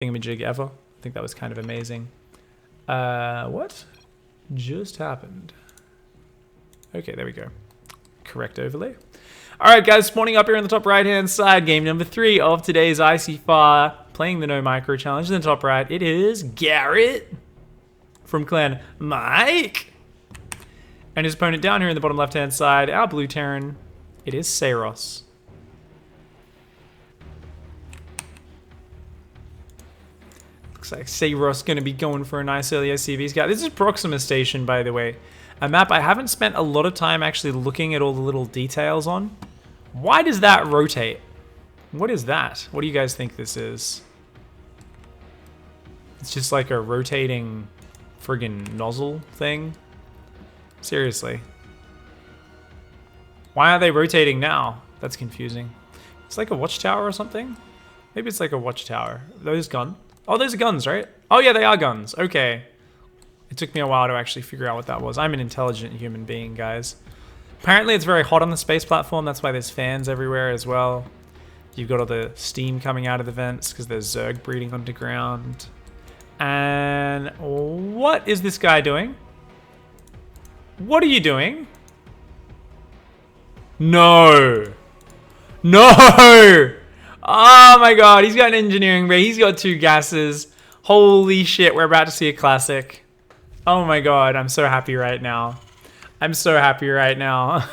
thingamajig ever. I think that was kind of amazing. What just happened? Okay, there we go. Correct overlay. Alright guys, spawning up here on the top right hand side, game number 3 of today's ICYFAR, playing the no micro challenge. In the top right, it is Garrett from clan Mike. And his opponent down here in the bottom left hand side, our blue Terran, it is Saros. Looks like Saros gonna be going for a nice early SCV scout. This is Proxima Station, by the way. A map I haven't spent a lot of time actually looking at all the little details on. Why does that rotate? What is that? What do you guys think this is? It's just like a rotating friggin' nozzle thing? Seriously. Why aren't they rotating now? That's confusing. It's like a watchtower or something? Maybe it's like a watchtower. Those guns? Oh, those are guns, right? Oh yeah, they are guns. Okay. It took me a while to actually figure out what that was. I'm an intelligent human being, guys. Apparently it's very hot on the space platform. That's why there's fans everywhere as well. You've got all the steam coming out of the vents because there's Zerg breeding underground. And what is this guy doing? What are you doing? No. No! Oh my god, he's got an engineering bay. He's got 2 gases. Holy shit, we're about to see a classic. Oh my god, I'm so happy right now. I'm so happy right now.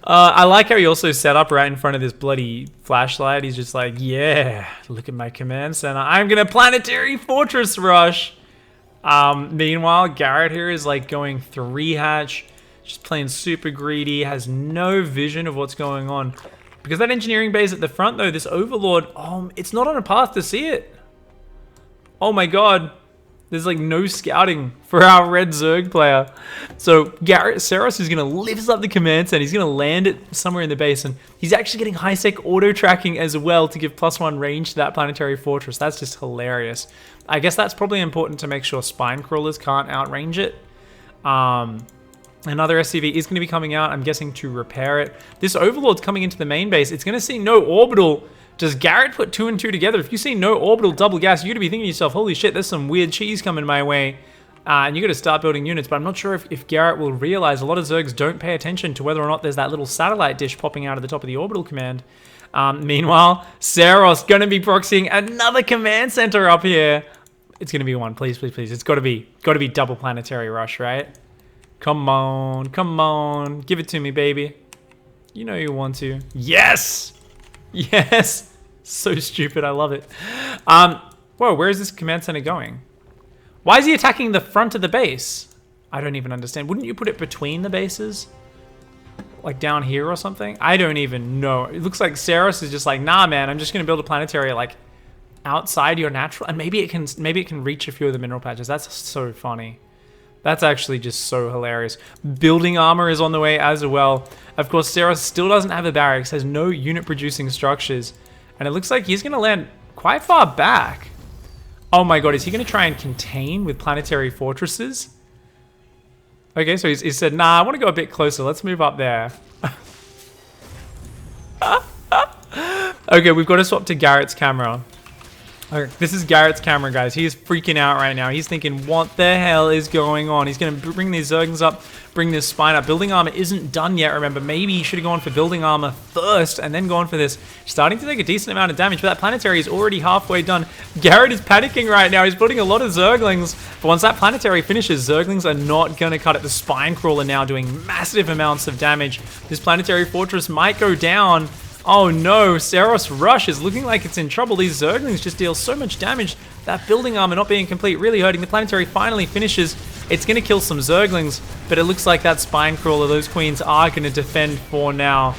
I like how he also set up right in front of this bloody flashlight. He's just like, yeah, look at my command center. I'm gonna planetary fortress rush. Meanwhile, Garrett here is like going 3 hatch, just playing super greedy, has no vision of what's going on. Because that engineering base at the front though, this overlord, it's not on a path to see it. Oh my god. There's like no scouting for our red Zerg player. So Saros is gonna lift up the command center. He's gonna land it somewhere in the base, and he's actually getting high-sec auto tracking as well to give +1 range to that planetary fortress. That's just hilarious. I guess that's probably important to make sure spine crawlers can't outrange it. Another SCV is gonna be coming out, I'm guessing, to repair it. This overlord's coming into the main base. It's gonna see no orbital. Does Garrett put 2 and 2 together? If you see no orbital double gas, you're gonna be thinking to yourself, holy shit, there's some weird cheese coming my way. And you're gonna start building units, but I'm not sure if Garrett will realize a lot of Zergs don't pay attention to whether or not there's that little satellite dish popping out of the top of the orbital command. Meanwhile, Saros gonna be proxying another command center up here. It's gonna be one, please, please, please. It's gotta be double planetary rush, right? Come on, give it to me, baby. You know you want to. Yes! Yes! So stupid, I love it. Whoa, where is this command center going? Why is he attacking the front of the base? I don't even understand. Wouldn't you put it between the bases? Like down here or something? I don't even know. It looks like Saros is just like, nah man, I'm just gonna build a planetary like outside your natural, and maybe it can reach a few of the mineral patches. That's so funny. That's actually just so hilarious. Building armor is on the way as well. Of course, Saros still doesn't have a barracks, has no unit producing structures. And it looks like he's going to land quite far back. Oh my god, is he going to try and contain with planetary fortresses? Okay, so he said, nah, I want to go a bit closer. Let's move up there. Okay, we've got to swap to Garrett's camera. Okay, this is Garrett's camera, guys. He is freaking out right now. He's thinking, what the hell is going on? He's going to bring these Zerglings up, bring this spine up. Building armor isn't done yet, remember. Maybe he should have gone for building armor first and then gone for this. Starting to take a decent amount of damage, but that planetary is already halfway done. Garrett is panicking right now. He's building a lot of Zerglings. But once that planetary finishes, Zerglings are not going to cut it. The spine crawler now doing massive amounts of damage. This planetary fortress might go down. Oh no, Saros Rush is looking like it's in trouble. These Zerglings just deal so much damage. That building armor not being complete, really hurting. The planetary finally finishes. It's going to kill some Zerglings, but it looks like that spine crawler, those queens are going to defend for now.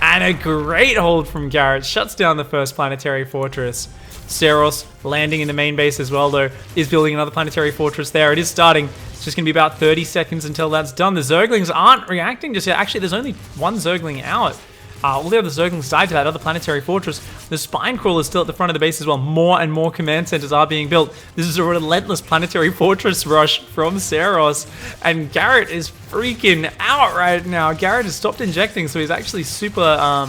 And a great hold from Garrett. Shuts down the first planetary fortress. Saros landing in the main base as well, though, is building another planetary fortress there. It is starting. It's just going to be about 30 seconds until that's done. The Zerglings aren't reacting just yet. Actually, there's only 1 Zergling out. All the other Zerglings died to that other planetary fortress. The spine crawler is still at the front of the base as well. More and more command centers are being built. This is a relentless planetary fortress rush from Saros. And Garrett is freaking out right now. Garrett has stopped injecting, so he's actually super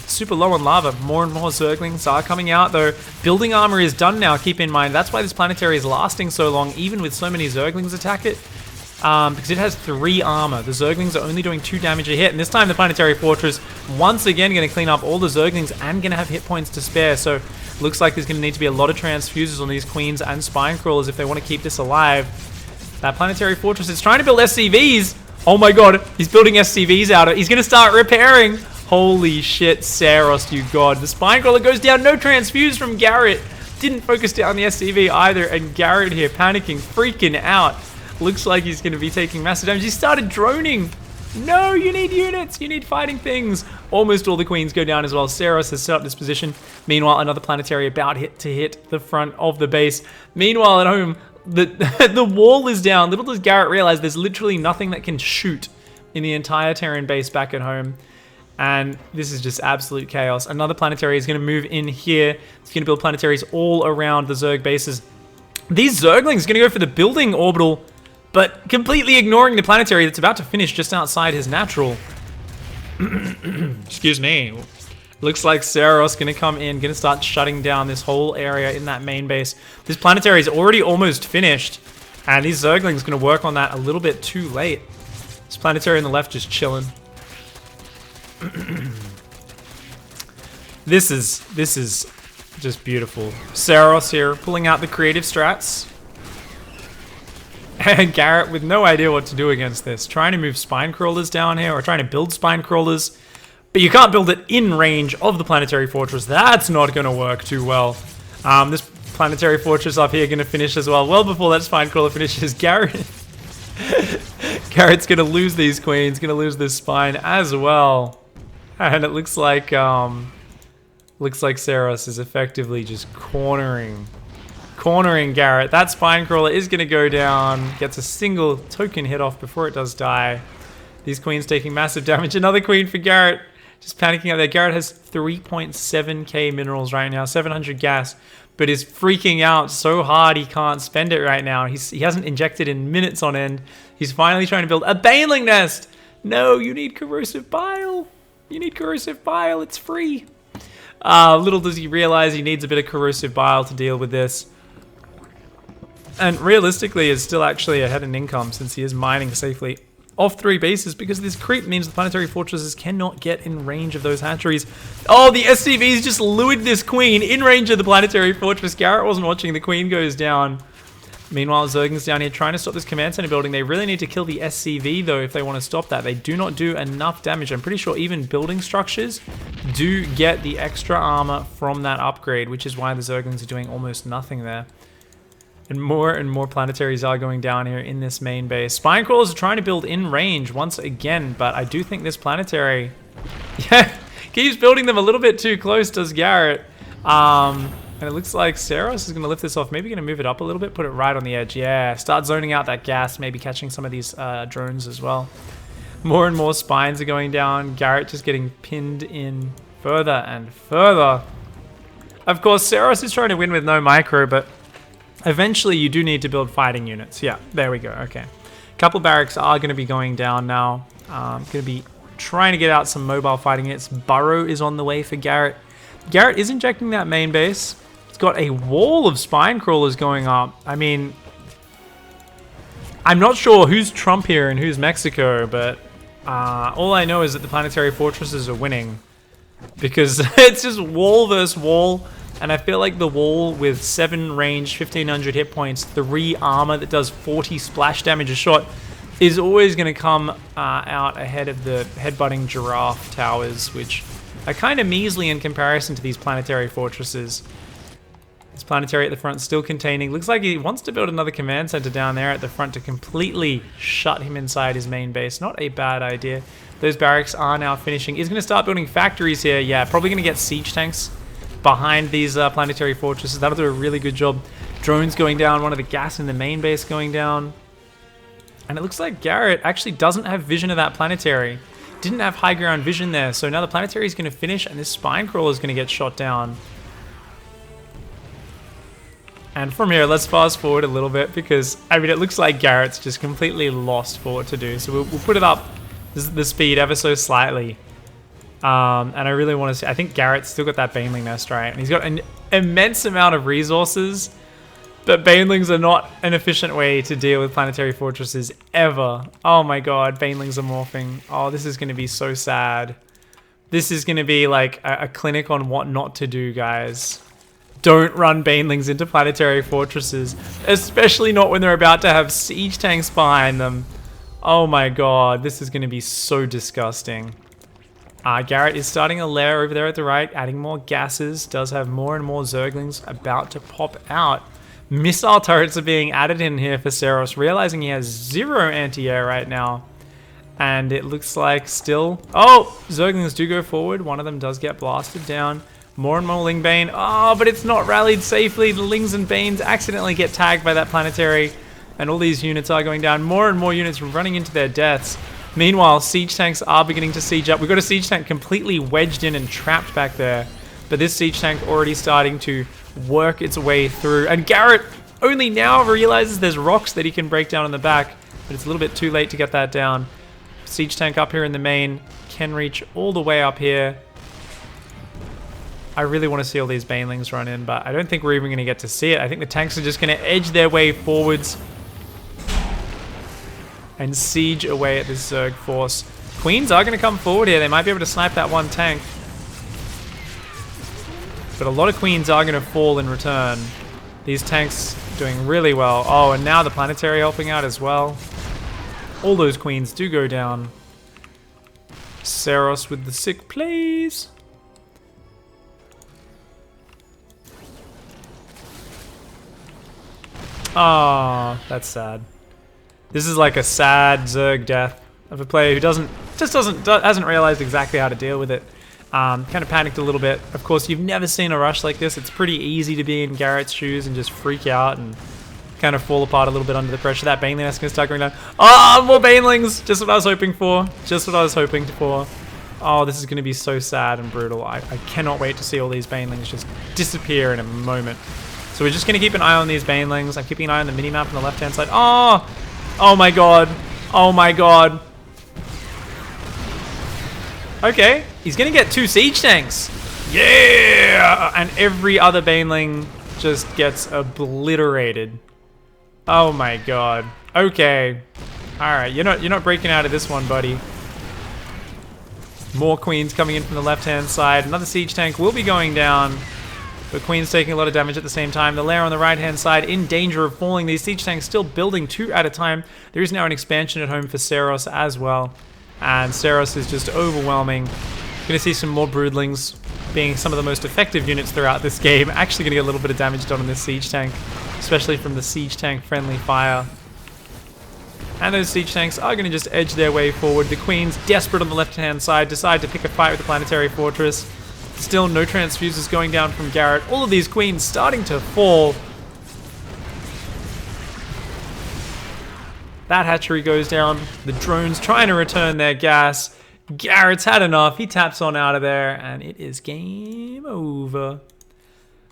super low on lava. More and more Zerglings are coming out, though. Building armor is done now, keep in mind. That's why this planetary is lasting so long, even with so many Zerglings attack it. Because it has 3 armor. The Zerglings are only doing 2 damage a hit, and this time the Planetary Fortress once again going to clean up all the Zerglings and going to have hit points to spare. So looks like there's going to need to be a lot of transfuses on these Queens and Spine Crawlers if they want to keep this alive. That Planetary Fortress is trying to build SCVs. Oh my god, he's building SCVs out of it. He's going to start repairing. Holy shit, Saros, you god. The Spine Crawler goes down. No transfuse from Garrett. Didn't focus down the SCV either, and Garrett here panicking, freaking out. Looks like he's going to be taking massive damage. He started droning. No, you need units. You need fighting things. Almost all the Queens go down as well. Saros has set up this position. Meanwhile, another planetary about to hit the front of the base. Meanwhile, at home, the wall is down. Little does Garrett realize there's literally nothing that can shoot in the entire Terran base back at home. And this is just absolute chaos. Another planetary is going to move in here. It's going to build planetaries all around the Zerg bases. These Zerglings are going to go for the building orbital, but completely ignoring the planetary that's about to finish just outside his natural. Excuse me. Looks like Saros going to come in, going to start shutting down this whole area in that main base. This planetary is already almost finished, and these Zerglings going to work on that a little bit too late. This planetary on the left just chilling. This is just beautiful. Saros here pulling out the creative strats. And Garrett with no idea what to do against this. Trying to move Spine Crawlers down here, or trying to build Spine Crawlers. But you can't build it in range of the Planetary Fortress. That's not going to work too well. This Planetary Fortress up here going to finish as well. Well before that Spine Crawler finishes, Garrett's going to lose these Queens. Going to lose this Spine as well. And it looks like Saros is effectively just cornering Garrett. That Spine Crawler is going to go down. Gets a single token hit off before it does die. These Queens taking massive damage. Another Queen for Garrett. Just panicking out there. Garrett has 3.7k minerals right now. 700 gas. But is freaking out so hard he can't spend it right now. He hasn't injected in minutes on end. He's finally trying to build a Baneling Nest. No, you need Corrosive Bile. You need Corrosive Bile. It's free. Little does he realize he needs a bit of Corrosive Bile to deal with this. And realistically is still actually ahead in income since he is mining safely off 3 bases, because this creep means the Planetary Fortresses cannot get in range of those hatcheries. Oh, the SCVs just lured this Queen in range of the Planetary Fortress. Garrett wasn't watching. The Queen goes down. Meanwhile, Zergling's down here trying to stop this command center building. They really need to kill the SCV, though, if they want to stop that. They do not do enough damage. I'm pretty sure even building structures do get the extra armor from that upgrade, which is why the Zerglings are doing almost nothing there. And more planetaries are going down here in this main base. Spine Crawlers are trying to build in range once again, but I do think this planetary, keeps building them a little bit too close, does Garrett. And it looks like Saros is going to lift this off. Maybe going to move it up a little bit, put it right on the edge. Yeah, start zoning out that gas, maybe catching some of these drones as well. More and more spines are going down. Garrett just getting pinned in further and further. Of course, Saros is trying to win with no micro, but eventually you do need to build fighting units. Yeah, there we go. Okay. A couple barracks are going to be going down now. Going to be trying to get out some mobile fighting units. Burrow is on the way for Garrett. Garrett is injecting that main base. It's got a wall of Spine Crawlers going up. I mean, I'm not sure who's Trump here and who's Mexico, but all I know is that the Planetary Fortresses are winning. Because it's just wall versus wall. And I feel like the wall with 7 range, 1500 hit points, 3 armor that does 40 splash damage a shot is always going to come out ahead of the headbutting giraffe towers, which are kind of measly in comparison to these Planetary Fortresses. This planetary at the front still containing. Looks like he wants to build another command center down there at the front to completely shut him inside his main base. Not a bad idea. Those barracks are now finishing. He's going to start building factories here. Yeah, probably going to get siege tanks behind these Planetary Fortresses. That'll do a really good job. Drones going down. One of the gas in the main base going down. And it looks like Garrett actually doesn't have vision of that planetary. Didn't have high ground vision there. So now the planetary is going to finish and this Spine Crawler is going to get shot down. And from here, let's fast forward a little bit because, I mean, it looks like Garrett's just completely lost for what to do. So we'll put it up the speed ever so slightly. And I really want to see... I think Garrett's still got that Baneling nest, right? And he's got an immense amount of resources. But Banelings are not an efficient way to deal with planetary fortresses ever. Oh my god, Banelings are morphing. Oh, this is going to be so sad. This is going to be like a clinic on what not to do, guys. Don't run Banelings into planetary fortresses. Especially not when they're about to have siege tanks behind them. Oh my god, this is going to be so disgusting. Garrett is starting a lair over there at the right, adding more gases. Does have more and more Zerglings about to pop out. Missile turrets are being added in here for Seros, realizing he has 0 anti-air right now. And it looks like still... Oh! Zerglings do go forward. One of them does get blasted down. More and more Lingbane. Oh, but it's not rallied safely. The Lings and Banes accidentally get tagged by that planetary. And all these units are going down. More and more units running into their deaths. Meanwhile, siege tanks are beginning to siege up. We've got a siege tank completely wedged in and trapped back there. But this siege tank already starting to work its way through. And Garrett only now realizes there's rocks that he can break down in the back. But it's a little bit too late to get that down. Siege tank up here in the main can reach all the way up here. I really want to see all these Banelings run in, but I don't think we're even going to get to see it. I think the tanks are just going to edge their way forwards and siege away at this Zerg force. Queens are going to come forward here. They might be able to snipe that one tank. But a lot of Queens are going to fall in return. These tanks doing really well. Oh, and now the planetary helping out as well. All those Queens do go down. Seros with the sick plays. Oh, that's sad. This is like a sad Zerg death of a player who hasn't realized exactly how to deal with it. Kind of panicked a little bit. Of course, you've never seen a rush like this. It's pretty easy to be in Garrett's shoes and just freak out and kind of fall apart a little bit under the pressure. That Baneling is going to start going down. Oh, more Banelings! Just what I was hoping for. Just what I was hoping for. Oh, this is going to be so sad and brutal. I cannot wait to see all these Banelings just disappear in a moment. So we're just going to keep an eye on these Banelings. I'm keeping an eye on the minimap on the left-hand side. Oh! Oh my god. Oh my god. Okay. He's going to get 2 siege tanks. Yeah! And every other Baneling just gets obliterated. Oh my god. Okay. Alright, you're not breaking out of this one, buddy. More Queens coming in from the left-hand side. Another siege tank will be going down. But Queen's taking a lot of damage at the same time. The lair on the right-hand side in danger of falling. These siege tanks still building 2 at a time. There is now an expansion at home for Seros as well. And Seros is just overwhelming. Going to see some more Broodlings being some of the most effective units throughout this game. Actually going to get a little bit of damage done on this siege tank. Especially from the siege tank friendly fire. And those siege tanks are going to just edge their way forward. The Queens, desperate on the left-hand side, decide to pick a fight with the Planetary Fortress. Still no transfuses going down from Garrett. All of these Queens starting to fall. That hatchery goes down. The drones trying to return their gas. Garrett's had enough. He taps on out of there, and it is game over.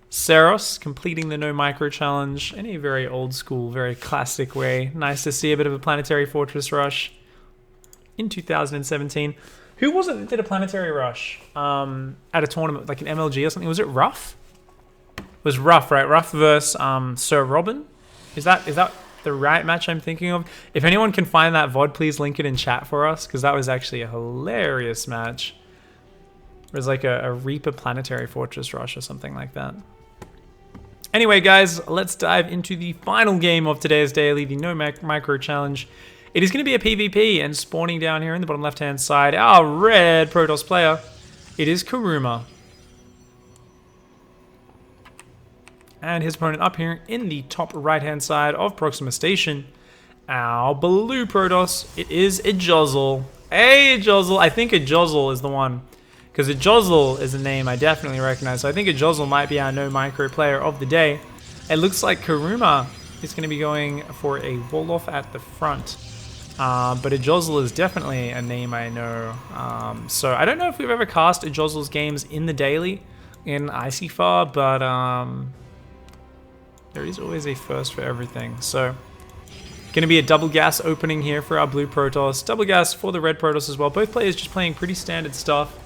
Seros completing the no micro challenge in a very old school, very classic way. Nice to see a bit of a Planetary Fortress rush in 2017. Who was it that did a planetary rush at a tournament, like an MLG or something? Was it Ruff? It was Ruff, right? Ruff versus Sir Robin? Is that the right match I'm thinking of? If anyone can find that VOD, please link it in chat for us, because that was actually a hilarious match. It was like a Reaper Planetary Fortress rush or something like that. Anyway, guys, let's dive into the final game of today's daily, the No Micro Challenge. It is going to be a PvP, and spawning down here in the bottom left-hand side, our red Protoss player, it is Kuruma. And his opponent up here in the top right-hand side of Proxima Station, our blue Protoss, it is Ejozzle. Hey, Ejozzle. I think Ejozzle is the one, because Ejozzle is a name I definitely recognize. So I think Ejozzle might be our No Micro player of the day. It looks like Kuruma is going to be going for a Wolof at the front. But Ejozzle is definitely a name I know. So I don't know if we've ever cast Ejozzle's games in the daily in ICYFAR, but there is always a first for everything. So going to be a double gas opening here for our blue Protoss. Double gas for the red Protoss as well. Both players just playing pretty standard stuff.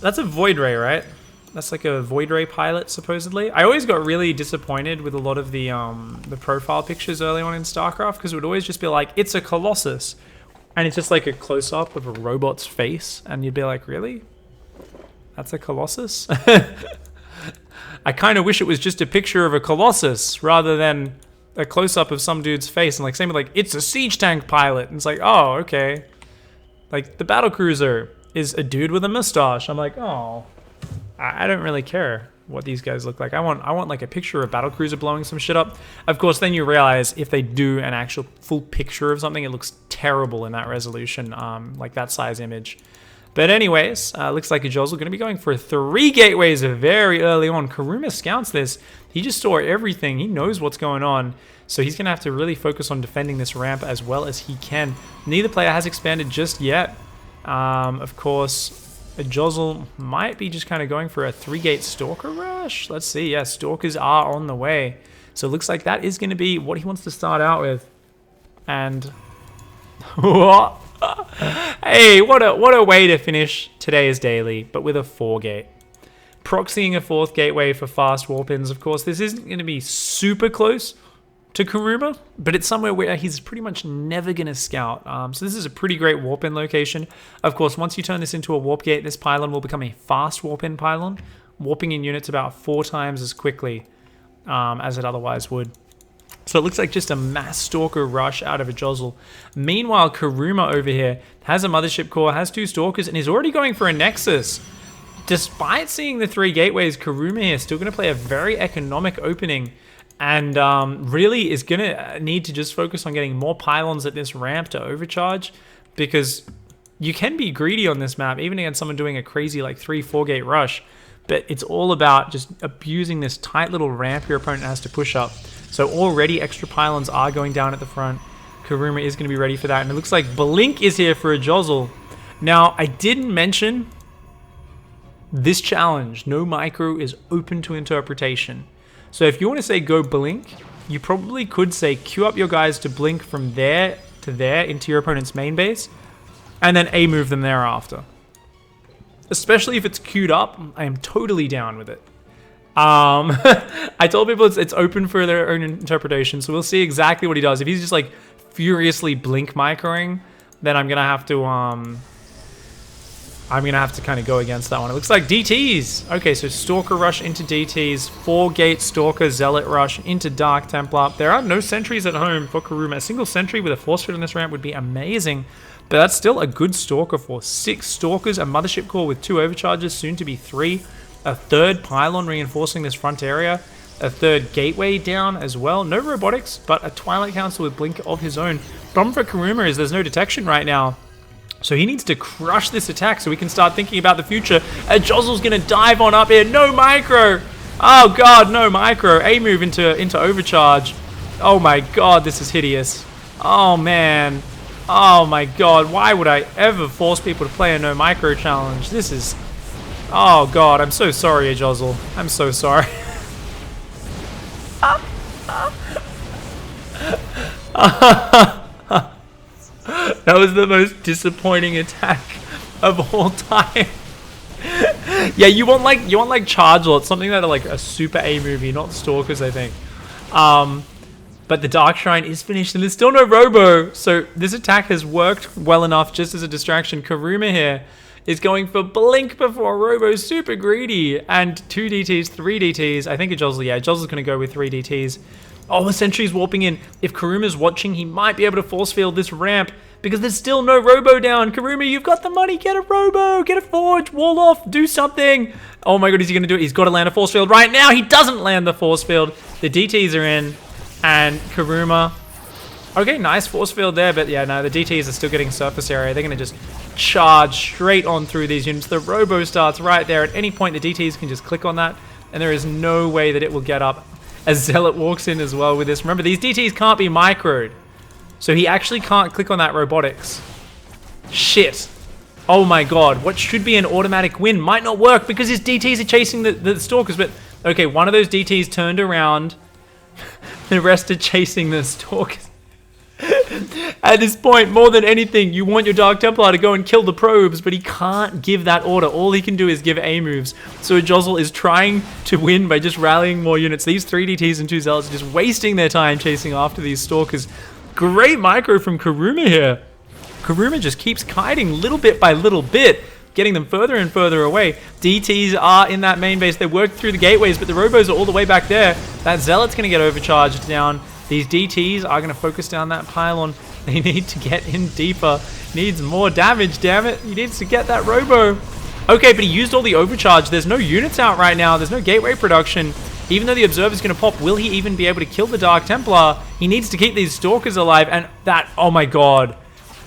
That's a Void Ray, right? That's like a Void Ray pilot, supposedly. I always got really disappointed with a lot of the profile pictures early on in StarCraft, because it would always just be like, it's a Colossus. And it's just like a close-up of a robot's face, and you'd be like, really? That's a Colossus? I kind of wish it was just a picture of a Colossus, rather than a close-up of some dude's face. And like, same with like, it's a siege tank pilot. And it's like, oh, okay. Like, the battlecruiser is a dude with a mustache. I'm like, oh, I don't really care what these guys look like. I want like a picture of a battlecruiser blowing some shit up. Of course, then you realize if they do an actual full picture of something, it looks terrible in that resolution, like that size image. But anyways, looks like Ajol's going to be going for 3 gateways very early on. Kuruma scouts this. He just saw everything. He knows what's going on. So he's going to have to really focus on defending this ramp as well as he can. Neither player has expanded just yet. Of course, Ajol might be just kind of going for a 3-gate Stalker rush. Let's see. Yeah, Stalkers are on the way. So it looks like that is going to be what he wants to start out with. And what? Hey, what a way to finish today's daily, but with a 4-gate. Proxying a 4th gateway for fast warp-ins. Of course, this isn't going to be super close to Kuruma, but it's somewhere where he's pretty much never going to scout. So this is a pretty great warp-in location. Of course, once you turn this into a warp gate, this pylon will become a fast warp-in pylon, warping in units about 4 times as quickly as it otherwise would. So it looks like just a mass Stalker rush out of Ajol. Meanwhile, Kuruma over here has a Mothership Core, has 2 Stalkers, and is already going for a Nexus. Despite seeing the 3 gateways, Kuruma here is still going to play a very economic opening, and really is going to need to just focus on getting more pylons at this ramp to overcharge, because you can be greedy on this map, even against someone doing a crazy like 3-4 gate rush, but it's all about just abusing this tight little ramp your opponent has to push up. So already extra pylons are going down at the front. Kuruma is going to be ready for that, and it looks like Blink is here for Ajol. Now, I didn't mention this challenge, no micro, is open to interpretation. So if you want to say go Blink, you probably could say queue up your guys to Blink from there to there into your opponent's main base, and then A move them thereafter. Especially if it's queued up, I am totally down with it. I told people it's open for their own interpretation, so we'll see exactly what he does. If he's just like furiously Blink microing, then I'm gonna have to kind of go against that one. It looks like DTs. Okay, so Stalker rush into DTs, 4-gate Stalker Zealot rush into Dark Templar. There are no sentries at home for Kuruma. A single sentry with a force field on this ramp would be amazing, but that's still a good Stalker for 6 Stalkers, a Mothership Core with 2 overcharges, soon to be 3, a 3rd pylon reinforcing this front area, a 3rd gateway down as well. No robotics, but a Twilight Council with Blink of his own. Problem for Kuruma is there's no detection right now, so he needs to crush this attack so we can start thinking about the future. Ajol's going to dive on up here. No micro. Oh, God, no micro. A move into overcharge. Oh, my God, this is hideous. Oh, man. Oh, my God. Why would I ever force people to play a no micro challenge? This is... Oh, God, I'm so sorry, Ajol. I'm so sorry. That was the most disappointing attack of all time. Yeah, you want like Charge Lord, something that are like a super A movie, not Stalkers, I think. But the Dark Shrine is finished, and there's still no Robo, so this attack has worked well enough just as a distraction. Kuruma here is going for Blink before Robo, super greedy, and 2 DTs, 3 DTs. I think Ajol's going to go with 3 DTs. Oh, the sentry's warping in. If Kuruma's watching, he might be able to force field this ramp because there's still no Robo down. Kuruma, you've got the money. Get a Robo, get a Forge, wall off, do something. Oh my God, is he going to do it? He's got to land a force field right now. He doesn't land the force field. The DTs are in, and Kuruma... Okay, nice force field there, but yeah, no, the DTs are still getting surface area. They're going to just charge straight on through these units. The Robo starts right there. At any point, the DTs can just click on that, and there is no way that it will get up. As Zealot walks in as well with this. Remember, these DTs can't be microed, so he actually can't click on that robotics. Shit. Oh my God, what should be an automatic win might not work because his DTs are chasing the Stalkers, but okay, one of those DTs turned around. The rest are chasing the Stalkers. At this point, more than anything, you want your Dark Templar to go and kill the probes, but he can't give that order. All he can do is give A moves. So Josel is trying to win by just rallying more units. These 3 DTs and 2 Zealots are just wasting their time chasing after these Stalkers. Great micro from Kuruma here. Kuruma just keeps kiting little bit by little bit, getting them further and further away. DTs are in that main base. They work through the gateways, but the Robos are all the way back there. That Zealot's going to get overcharged down. These DTs are going to focus down that pylon. They need to get in deeper. Needs more damage, damn it. He needs to get that Robo. Okay, but he used all the overcharge. There's no units out right now. There's no gateway production. Even though the Observer's going to pop, will he even be able to kill the Dark Templar? He needs to keep these Stalkers alive. And that, oh my god.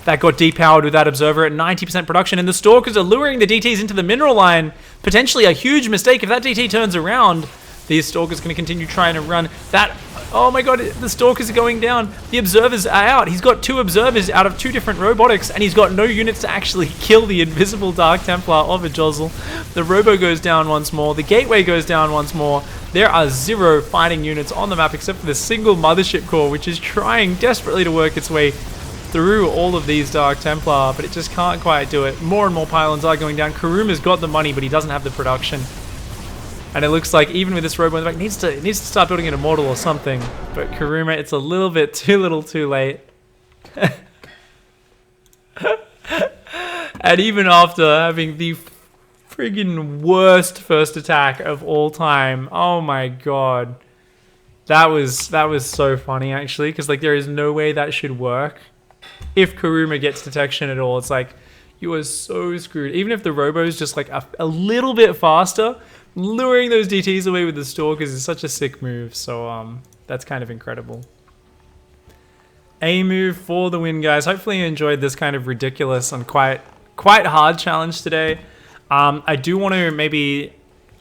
That got depowered with that Observer at 90% production. And the Stalkers are luring the DTs into the mineral line. Potentially a huge mistake. If that DT turns around, these Stalkers are going to continue trying to run. That, oh my god, the Stalkers are going down. The Observers are out. He's got 2 Observers out of 2 different robotics, and he's got no units to actually kill the invisible Dark Templar of a Josel. The Robo goes down once more. The Gateway goes down once more. There are 0 fighting units on the map except for the single Mothership Core, which is trying desperately to work its way through all of these Dark Templar, but it just can't quite do it. More and more pylons are going down. Kuruma's got the money, but he doesn't have the production. And it looks like even with this Robo in the back, needs to start building an Immortal or something. But Kuruma, it's a little bit too little too late. And even after having the friggin' worst first attack of all time, oh my god. That was so funny actually, because like there is no way that should work. If Kuruma gets detection at all, it's like, you are so screwed. Even if the Robo's just like a little bit faster, luring those DTs away with the Stalkers is such a sick move. So that's kind of incredible. A move for the win, guys. Hopefully you enjoyed this kind of ridiculous and quite hard challenge today. I do want to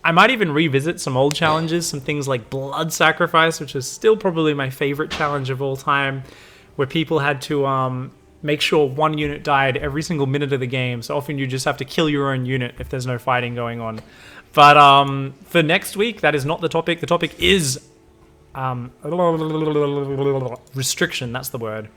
I might even revisit some old challenges, some things like Blood Sacrifice, which is still probably my favorite challenge of all time, where people had to make sure 1 unit died every single minute of the game. So often you just have to kill your own unit if there's no fighting going on. But for next week, that is not the topic. The topic is restriction. That's the word.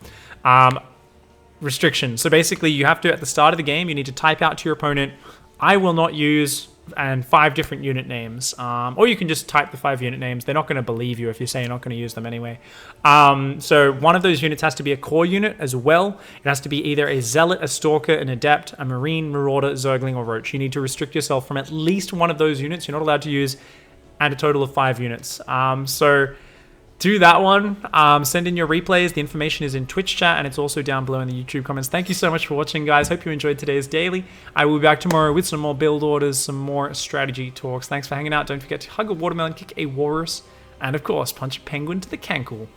Restriction. So basically, you have to, at the start of the game, you need to type out to your opponent, I will not use, and 5 different unit names. Or you can just type the 5 unit names. They're not going to believe you if you say you're not going to use them anyway. So one of those units has to be a core unit as well. It has to be either a Zealot, a Stalker, an Adept, a Marine, Marauder, Zergling, or Roach. You need to restrict yourself from at least one of those units. You're not allowed to use, and a total of 5 units. So do that one. Send in your replays. The information is in Twitch chat, and it's also down below in the YouTube comments. Thank you so much for watching, guys. Hope you enjoyed today's daily. I will be back tomorrow with some more build orders, some more strategy talks. Thanks for hanging out. Don't forget to hug a watermelon, kick a walrus, and of course, punch a penguin to the cankle.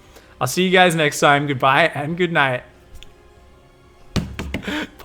I'll see you guys next time. Goodbye and good night.